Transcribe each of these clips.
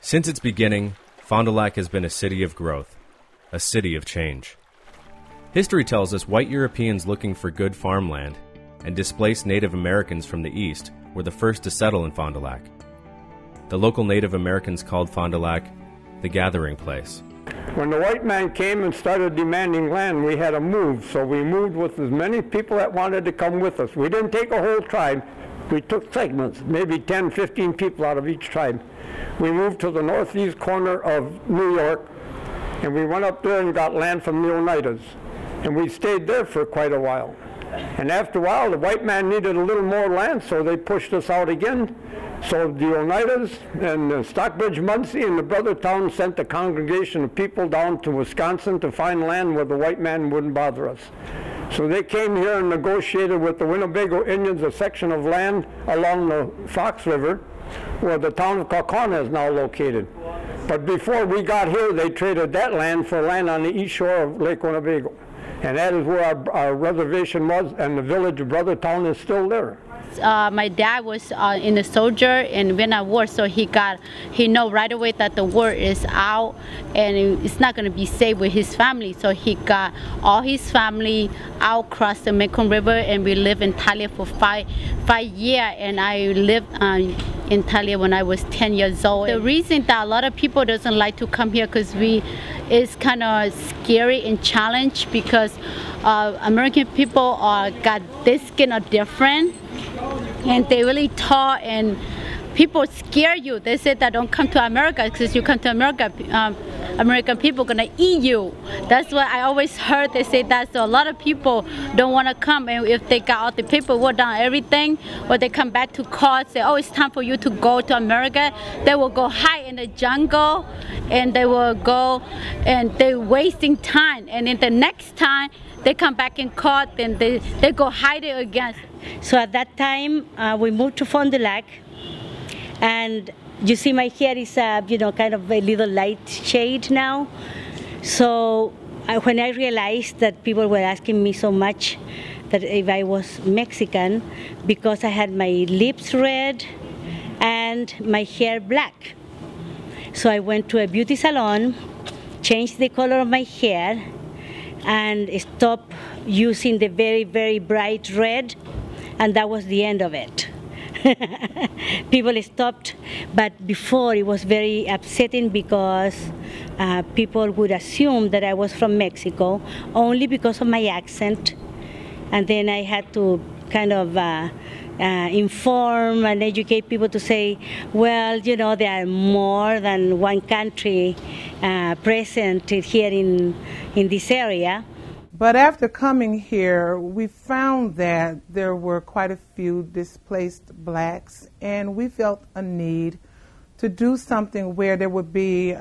Since its beginning, Fond du Lac has been a city of growth, a city of change. History tells us white Europeans looking for good farmland and displaced Native Americans from the east were the first to settle in Fond du Lac. The local Native Americans called Fond du Lac the gathering place. When the white man came and started demanding land, we had to move. So we moved with as many people that wanted to come with us. We didn't take a whole tribe. We took segments, maybe 10, 15 people out of each tribe. We moved to the northeast corner of New York, and we went up there and got land from the Oneidas. And we stayed there for quite a while. And after a while, the white man needed a little more land, so they pushed us out again. So the Oneidas and Stockbridge, Muncie, and the brother town sent a congregation of people down to Wisconsin to find land where the white man wouldn't bother us. So they came here and negotiated with the Winnebago Indians a section of land along the Fox River, where the town of Kaukauna is now located. But before we got here, they traded that land for land on the east shore of Lake Winnebago. And that is where our reservation was, and the village of Brothertown is still there. My dad was in the soldier in Vietnam War, so he know right away that the war is out and it's not going to be safe with his family. So he got all his family out across the Mekong River, and we lived in Thalia for five years. And I lived in Thalia when I was 10 years old. The reason that a lot of people doesn't like to come here because it's kind of scary and challenge, because American people got this skin are different. And they really tall, and people scare you. They said that don't come to America because you come to America, American people gonna eat you. That's what I always heard. They say that. So a lot of people don't want to come, and if they got all the paperwork done, everything, or they come back to court, say, oh, it's time for you to go to America. They will go hide in the jungle, and they will go, and they're wasting time. And then the next time they come back in court, and they go hide it again. So at that time, we moved to Fond du Lac, and you see my hair is, kind of a little light shade now. So when I realized that people were asking me so much that if I was Mexican, because I had my lips red and my hair black. So I went to a beauty salon, changed the color of my hair, and stopped using the very, very bright red. And that was the end of it. People stopped, but before it was very upsetting because people would assume that I was from Mexico only because of my accent. And then I had to kind of inform and educate people to say, well, there are more than one country present here in this area. But after coming here, we found that there were quite a few displaced blacks, and we felt a need to do something where there would be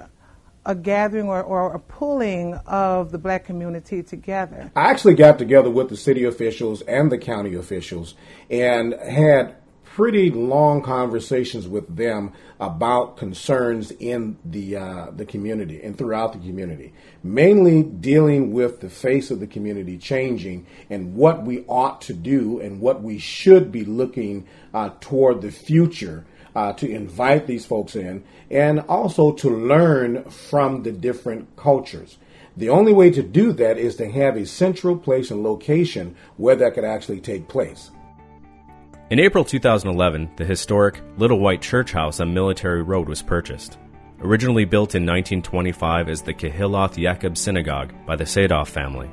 a gathering or a pulling of the black community together. I actually got together with the city officials and the county officials and had pretty long conversations with them about concerns in the community and throughout the community, mainly dealing with the face of the community changing and what we ought to do and what we should be looking toward the future to invite these folks in, and also to learn from the different cultures. The only way to do that is to have a central place and location where that could actually take place. In April 2011, the historic Little White Church House on Military Road was purchased. Originally built in 1925 as the Kehilloth Yaakov Synagogue by the Sadoff family,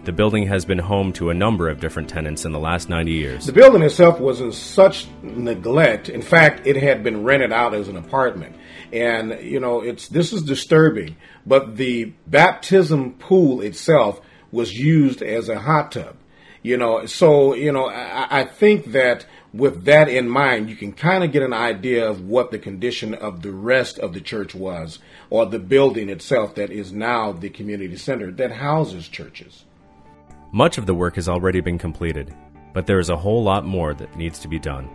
the building has been home to a number of different tenants in the last 90 years. The building itself was in such neglect. In fact, it had been rented out as an apartment. And, this is disturbing, but the baptism pool itself was used as a hot tub. I think that with that in mind, you can kind of get an idea of what the condition of the rest of the church was, or the building itself that is now the community center that houses churches. Much of the work has already been completed, but there is a whole lot more that needs to be done.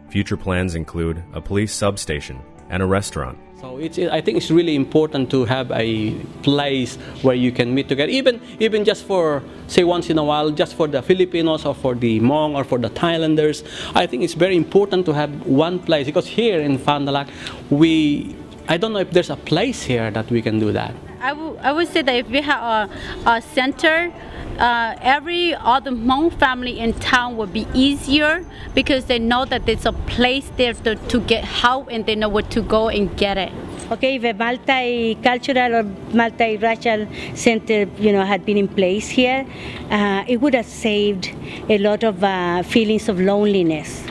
Future plans include a police substation and a restaurant. So I think it's really important to have a place where you can meet together, even just for, say, once in a while, just for the Filipinos or for the Hmong or for the Thailanders. I think it's very important to have one place, because here in Fond du Lac, we I don't know if there's a place here that we can do that. I would say that if we have a center, every other Hmong family in town would be easier because they know that there's a place there to get help and they know where to go and get it. Okay, if a multicultural or multiracial center, had been in place here, it would have saved a lot of feelings of loneliness,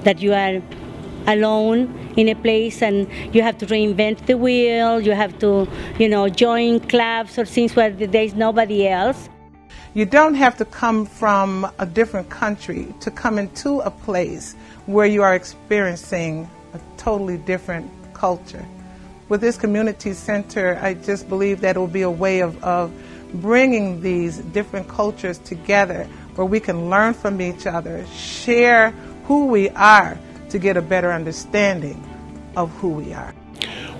that you are alone in a place and you have to reinvent the wheel, you have to, join clubs or things where there's nobody else. You don't have to come from a different country to come into a place where you are experiencing a totally different culture. With this community center, I just believe that it will be a way of bringing these different cultures together where we can learn from each other, share who we are to get a better understanding of who we are.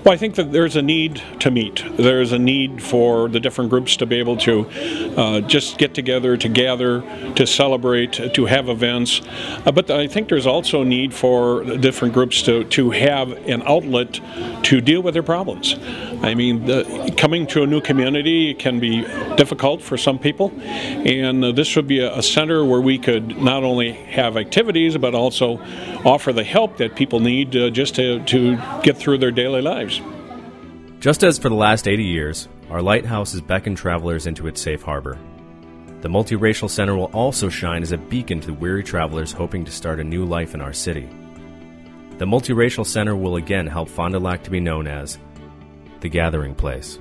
Well, I think that there's a need to meet. There's a need for the different groups to be able to just get together, to gather, to celebrate, to have events. But I think there's also a need for the different groups to have an outlet to deal with their problems. I mean, coming to a new community can be difficult for some people, and this would be a center where we could not only have activities, but also offer the help that people need just to get through their daily lives. Just as for the last 80 years, our lighthouse has beckoned travelers into its safe harbor. The Multiracial Center will also shine as a beacon to weary travelers hoping to start a new life in our city. The Multiracial Center will again help Fond du Lac to be known as the gathering place.